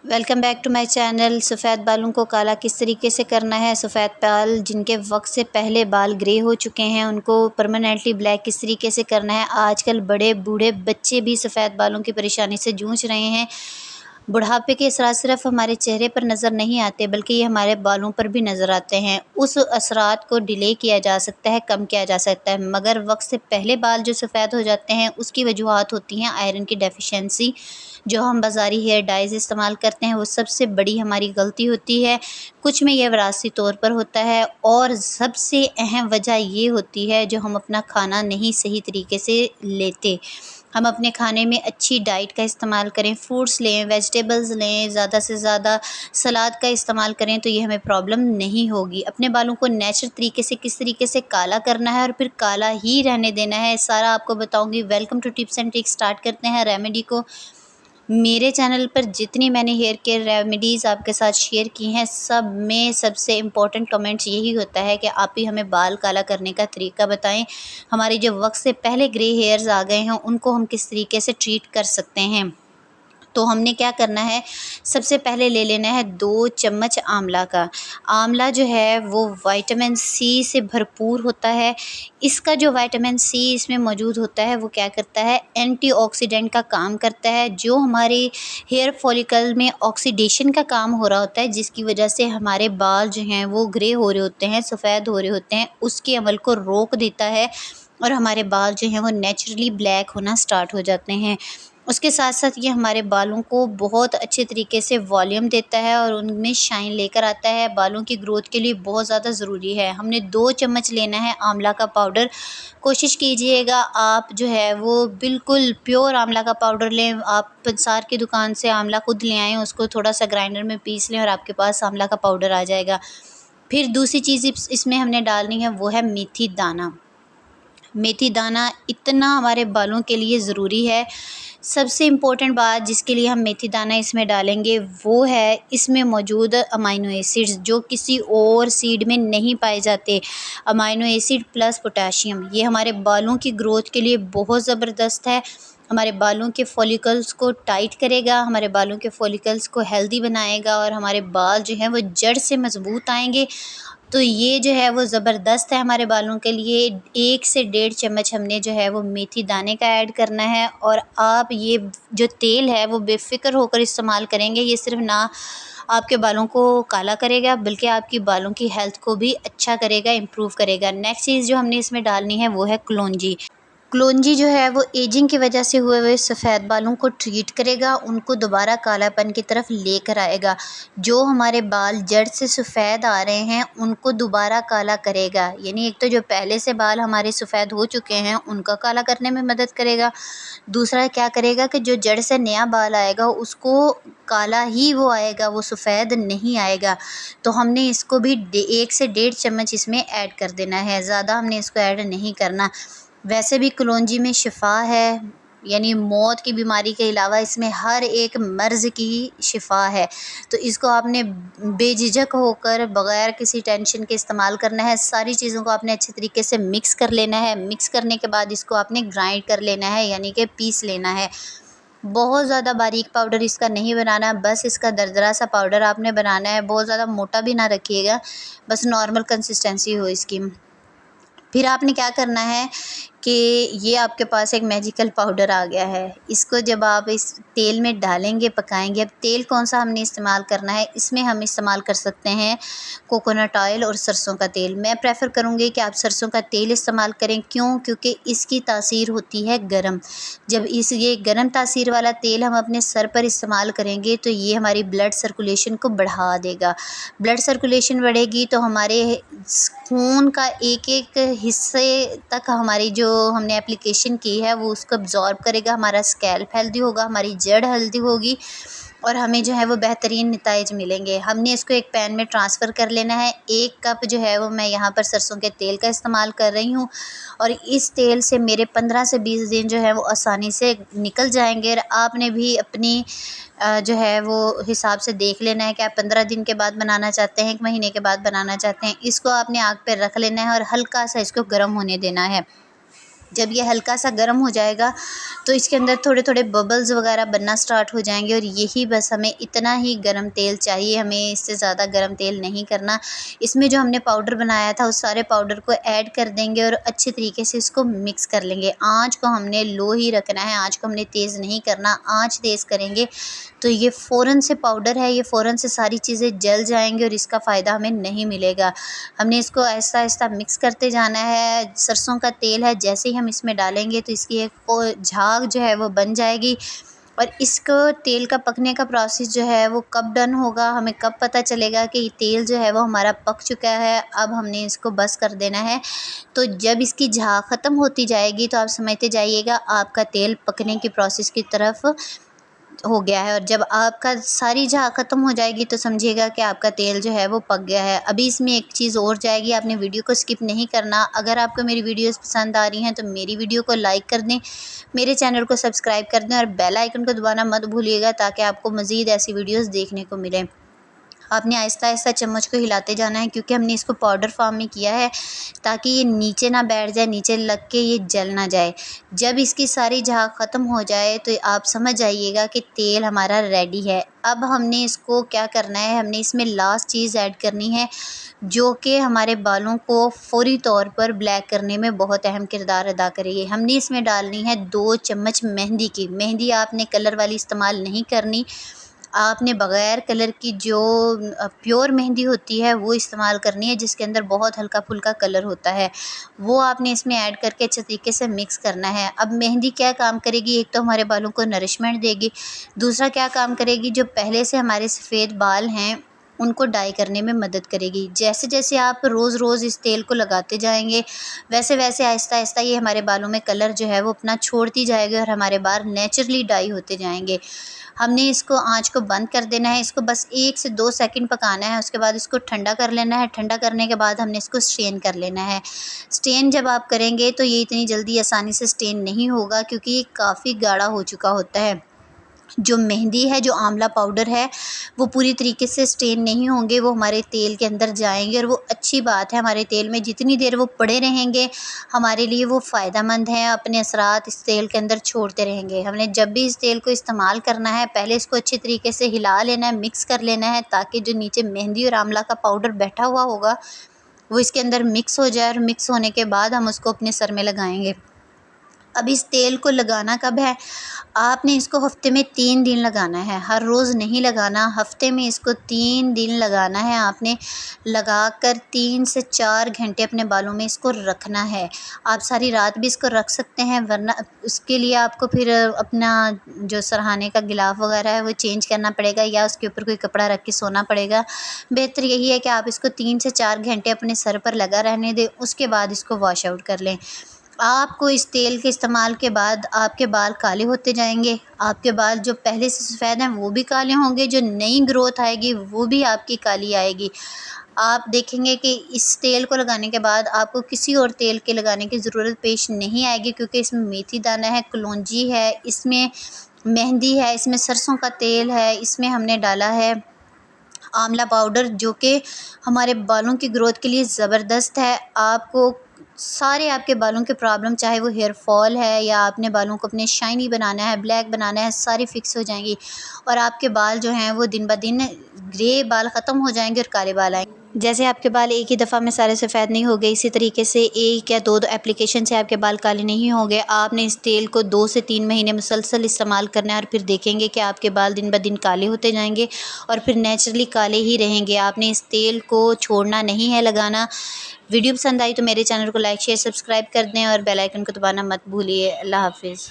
Welcome back to my channel. सफ़ेद बालों को काला किस तरीके से करना है, सफ़ेद बाल जिनके वक्त से पहले बाल ग्रे हो चुके हैं उनको परमानेंटली ब्लैक किस तरीके से करना है। आजकल बड़े बूढ़े बच्चे भी सफ़ेद बालों की परेशानी से जूझ रहे हैं। बुढ़ापे के असरात सिर्फ हमारे चेहरे पर नज़र नहीं आते बल्कि ये हमारे बालों पर भी नज़र आते हैं। उस असरात को डिले किया जा सकता है, कम किया जा सकता है, मगर वक्त से पहले बाल जो सफ़ेद हो जाते हैं उसकी वजूहात होती हैं आयरन की डेफिशिएंसी। जो हम बाज़ारी हेयर डाइज़ इस्तेमाल करते हैं वो सबसे बड़ी हमारी गलती होती है। कुछ में ये विरासती तौर पर होता है और सबसे अहम वजह ये होती है जो हम अपना खाना नहीं सही तरीके से लेते। हम अपने खाने में अच्छी डाइट का इस्तेमाल करें, फ्रूट्स लें, वेजिटेबल्स लें, ज़्यादा से ज़्यादा सलाद का इस्तेमाल करें तो ये हमें प्रॉब्लम नहीं होगी। अपने बालों को नेचुरल तरीके से किस तरीके से काला करना है और फिर काला ही रहने देना है, सारा आपको बताऊँगी। Welcome to tips and tricks. Start करते हैं रेमेडी को। मेरे चैनल पर जितनी मैंने हेयर केयर रेमेडीज़ आपके साथ शेयर की हैं, सब में सबसे इम्पोर्टेंट कमेंट्स यही होता है कि आप ही हमें बाल काला करने का तरीका बताएं। हमारे जो वक्त से पहले ग्रे हेयर्स आ गए हैं उनको हम किस तरीके से ट्रीट कर सकते हैं। तो हमने क्या करना है, सबसे पहले ले लेना है 2 चम्मच आंवला का। आंवला जो है वो विटामिन सी से भरपूर होता है। इसका जो विटामिन सी इसमें मौजूद होता है वो क्या करता है, एंटीऑक्सीडेंट का काम करता है। जो हमारे हेयर फॉलिकल में ऑक्सीडेशन का काम हो रहा होता है जिसकी वजह से हमारे बाल जो हैं वो ग्रे हो रहे होते हैं, सफ़ेद हो रहे होते हैं, उसके अमल को रोक देता है और हमारे बाल जो हैं वो नेचुरली ब्लैक होना स्टार्ट हो जाते हैं। उसके साथ साथ ये हमारे बालों को बहुत अच्छे तरीके से वॉल्यूम देता है और उनमें शाइन लेकर आता है। बालों की ग्रोथ के लिए बहुत ज़्यादा ज़रूरी है। हमने 2 चम्मच लेना है आंवला का पाउडर। कोशिश कीजिएगा आप जो है वो बिल्कुल प्योर आंवला का पाउडर लें। आप पंसार की दुकान से आंवला खुद ले आएँ, उसको थोड़ा-सा ग्राइंडर में पीस लें और आपके पास आंवला का पाउडर आ जाएगा। फिर दूसरी चीज़ इसमें हमने डालनी है वो है मेथी दाना। मेथी दाना इतना हमारे बालों के लिए ज़रूरी है। सबसे इम्पोर्टेंट बात जिसके लिए हम मेथी दाना इसमें डालेंगे वो है इसमें मौजूद अमाइनो एसिड्स जो किसी और सीड में नहीं पाए जाते। अमाइनो एसिड प्लस पोटेशियम ये हमारे बालों की ग्रोथ के लिए बहुत ज़बरदस्त है। हमारे बालों के फॉलिकल्स को टाइट करेगा, हमारे बालों के फॉलिकल्स को हेल्दी बनाएगा और हमारे बाल जो हैं वो जड़ से मज़बूत आएंगे। तो ये जो है वो ज़बरदस्त है हमारे बालों के लिए। 1 से 1.5 चम्मच हमने जो है वो मेथी दाने का ऐड करना है और आप ये जो तेल है वो बेफ़िक्र होकर इस्तेमाल करेंगे। ये सिर्फ़ ना आपके बालों को काला करेगा बल्कि आपकी बालों की हेल्थ को भी अच्छा करेगा, इम्प्रूव करेगा। नेक्स्ट चीज़ जो हमने इसमें डालनी है वो है कलौंजी। कलौंजी जो है वो एजिंग की वजह से हुए हुए सफ़ेद बालों को ट्रीट करेगा, उनको दोबारा कालापन की तरफ लेकर आएगा। जो हमारे बाल जड़ से सफ़ेद आ रहे हैं उनको दोबारा काला करेगा, यानी एक तो जो पहले से बाल हमारे सफ़ेद हो चुके हैं उनका काला करने में मदद करेगा। दूसरा क्या करेगा कि जो जड़ से नया बाल आएगा उसको काला ही वो आएगा, वो सफ़ेद नहीं आएगा। तो हमने इसको भी 1 से 1.5 चम्मच इसमें ऐड कर देना है, ज़्यादा हमने इसको ऐड नहीं करना। वैसे भी कलौंजी में शिफा है, यानी मौत की बीमारी के अलावा इसमें हर एक मर्ज़ की शिफा है। तो इसको आपने बेझिझक होकर बग़ैर किसी टेंशन के इस्तेमाल करना है। सारी चीज़ों को आपने अच्छे तरीके से मिक्स कर लेना है। मिक्स करने के बाद इसको आपने ग्राइंड कर लेना है, यानी कि पीस लेना है। बहुत ज़्यादा बारीक पाउडर इसका नहीं बनाना, बस इसका दरदरा सा पाउडर आपने बनाना है। बहुत ज़्यादा मोटा भी ना रखिएगा, बस नॉर्मल कंसिस्टेंसी हो इसकी। फिर आपने क्या करना है कि ये आपके पास एक मैजिकल पाउडर आ गया है। इसको जब आप इस तेल में डालेंगे, पकाएंगे। अब तेल कौन सा हमने इस्तेमाल करना है, इसमें हम इस्तेमाल कर सकते हैं कोकोनट ऑयल और सरसों का तेल। मैं प्रेफर करूँगी कि आप सरसों का तेल इस्तेमाल करें। क्यों? क्योंकि इसकी तासीर होती है गरम। जब ये गरम तासीर वाला तेल हम अपने सर पर इस्तेमाल करेंगे तो ये हमारी ब्लड सर्कुलेशन को बढ़ा देगा। ब्लड सर्कुलेशन बढ़ेगी तो हमारे खून का एक एक हिस्से तक हमारी जो हमने एप्लीकेशन की है वो उसको अब्ज़ॉर्ब करेगा। हमारा स्कैल्प हेल्दी होगा, हमारी जड़ हेल्दी होगी और हमें जो है वो बेहतरीन नताइज मिलेंगे। हमने इसको एक पैन में ट्रांसफ़र कर लेना है। 1 कप जो है वो मैं यहाँ पर सरसों के तेल का इस्तेमाल कर रही हूँ और इस तेल से मेरे 15 से 20 दिन जो है वो आसानी से निकल जाएंगे। और आपने भी अपनी जो है वो हिसाब से देख लेना है कि आप 15 दिन के बाद बनाना चाहते हैं, 1 महीने के बाद बनाना चाहते हैं। इसको आपने आग पर रख लेना है और हल्का सा इसको गर्म होने देना है। जब ये हल्का सा गर्म हो जाएगा तो इसके अंदर थोड़े थोड़े बबल्स वगैरह बनना स्टार्ट हो जाएंगे और यही बस हमें इतना ही गरम तेल चाहिए, हमें इससे ज़्यादा गरम तेल नहीं करना। इसमें जो हमने पाउडर बनाया था उस सारे पाउडर को ऐड कर देंगे और अच्छे तरीके से इसको मिक्स कर लेंगे। आँच को हमने लो ही रखना है, आँच को हमने तेज़ नहीं करना। आँच तेज़ करेंगे तो ये फ़ौरन से पाउडर है, ये फ़ौरन से सारी चीज़ें जल जाएंगी और इसका फ़ायदा हमें नहीं मिलेगा। हमने इसको आहिस्ता आहिस्ता मिक्स करते जाना है। सरसों का तेल है, जैसे ही हम इसमें डालेंगे तो इसकी एक झाग जो है वो बन जाएगी। और इसको तेल का पकने का प्रोसेस जो है वो कब डन होगा, हमें कब पता चलेगा कि तेल जो है वो हमारा पक चुका है, अब हमने इसको बस कर देना है। तो जब इसकी झाग ख़त्म होती जाएगी तो आप समझते जाइएगा आपका तेल पकने की प्रोसेस की तरफ हो गया है। और जब आपका सारी झाग ख़त्म हो जाएगी तो समझिएगा कि आपका तेल जो है वो पक गया है। अभी इसमें एक चीज़ और जाएगी, आपने वीडियो को स्किप नहीं करना। अगर आपको मेरी वीडियोस पसंद आ रही हैं तो मेरी वीडियो को लाइक कर दें, मेरे चैनल को सब्सक्राइब कर दें और बेल आइकन को दबाना मत भूलिएगा ताकि आपको मज़ीद ऐसी वीडियोस देखने को मिलें। आपने आहिस्ता आहिस्ता चम्मच को हिलाते जाना है क्योंकि हमने इसको पाउडर फॉर्म में किया है ताकि ये नीचे ना बैठ जाए, नीचे लग के ये जल ना जाए। जब इसकी सारी झाग ख़त्म हो जाए तो आप समझ जाइएगा कि तेल हमारा रेडी है। अब हमने इसको क्या करना है, हमने इसमें लास्ट चीज़ ऐड करनी है जो कि हमारे बालों को फ़ौरी तौर पर ब्लैक करने में बहुत अहम किरदार अदा करेगी। हमने इसमें डालनी है 2 चम्मच मेहंदी की। मेहंदी आपने कलर वाली इस्तेमाल नहीं करनी, आपने बग़ैर कलर की जो प्योर मेहंदी होती है वो इस्तेमाल करनी है, जिसके अंदर बहुत हल्का फुल्का कलर होता है। वो आपने इसमें ऐड करके अच्छे तरीके से मिक्स करना है। अब मेहंदी क्या काम करेगी, एक तो हमारे बालों को नरिशमेंट देगी, दूसरा क्या काम करेगी, जो पहले से हमारे सफ़ेद बाल हैं उनको डाई करने में मदद करेगी। जैसे जैसे आप रोज़ रोज़ इस तेल को लगाते जाएंगे वैसे वैसे आहिस्ता आहिस्ता ये हमारे बालों में कलर जो है वो अपना छोड़ती जाएगी और हमारे बाल नेचुरली डाई होते जाएंगे। हमने इसको आँच को बंद कर देना है, इसको बस 1 से 2 सेकंड पकाना है, उसके बाद इसको ठंडा कर लेना है। ठंडा करने के बाद हमने इसको स्ट्रेन कर लेना है। स्ट्रेन जब आप करेंगे तो ये इतनी जल्दी आसानी से स्ट्रेन नहीं होगा क्योंकि ये काफ़ी गाढ़ा हो चुका होता है। जो मेहंदी है, जो आंवला पाउडर है, वो पूरी तरीके से स्ट्रेन नहीं होंगे, वो हमारे तेल के अंदर जाएंगे और वो अच्छी बात है। हमारे तेल में जितनी देर वो पड़े रहेंगे हमारे लिए वो फ़ायदेमंद हैं, अपने असरात इस तेल के अंदर छोड़ते रहेंगे। हमने जब भी इस तेल को इस्तेमाल करना है पहले इसको अच्छी तरीके से हिला लेना है, मिक्स कर लेना है ताकि जो नीचे मेहंदी और आंवला का पाउडर बैठा हुआ होगा वो इसके अंदर मिक्स हो जाए और मिक्स होने के बाद हम उसको अपने सर में लगाएंगे। अब इस तेल को लगाना कब है, आपने इसको हफ्ते में 3 दिन लगाना है, हर रोज़ नहीं लगाना। हफ्ते में इसको 3 दिन लगाना है। आपने लगाकर 3 से 4 घंटे अपने बालों में इसको रखना है। आप सारी रात भी इसको रख सकते हैं, वरना उसके लिए आपको फिर अपना जो सरहाने का गिलाफ वगैरह है वो चेंज करना पड़ेगा या उसके ऊपर कोई कपड़ा रख के सोना पड़ेगा। बेहतर यही है कि आप इसको 3 से 4 घंटे अपने सर पर लगा रहने दें, उसके बाद इसको वॉश आउट कर लें। आपको इस तेल के इस्तेमाल के बाद आपके बाल काले होते जाएंगे। आपके बाल जो पहले से सफ़ेद हैं वो भी काले होंगे, जो नई ग्रोथ आएगी वो भी आपकी काली आएगी। आप देखेंगे कि इस तेल को लगाने के बाद आपको किसी और तेल के लगाने की ज़रूरत पेश नहीं आएगी क्योंकि इसमें मेथी दाना है, कलौंजी है, इसमें मेहंदी है, इसमें सरसों का तेल है, इसमें हमने डाला है आंवला पाउडर जो कि हमारे बालों की ग्रोथ के लिए ज़बरदस्त है। आपको सारे आपके बालों के प्रॉब्लम, चाहे वो हेयर फॉल है या आपने बालों को अपने शाइनी बनाना है, ब्लैक बनाना है, सारी फिक्स हो जाएंगी और आपके बाल जो हैं वो दिन ब दिन ग्रे बाल ख़त्म हो जाएंगे और काले बाल आएंगे। जैसे आपके बाल एक ही दफ़ा में सारे सफ़ेद नहीं हो गए, इसी तरीके से 1 या 2 एप्लीकेशन से आपके बाल काले नहीं हो गए। आपने इस तेल को 2 से 3 महीने मुसलसल इस्तेमाल करना है और फिर देखेंगे कि आपके बाल दिन ब दिन काले होते जाएंगे और फिर नेचुरली काले ही रहेंगे। आपने इस तेल को छोड़ना नहीं है लगाना। वीडियो पसंद आई तो मेरे चैनल को लाइक शेयर सब्सक्राइब कर दें और बेल आइकन को दबाना मत भूलिए। अल्लाह हाफ़िज़।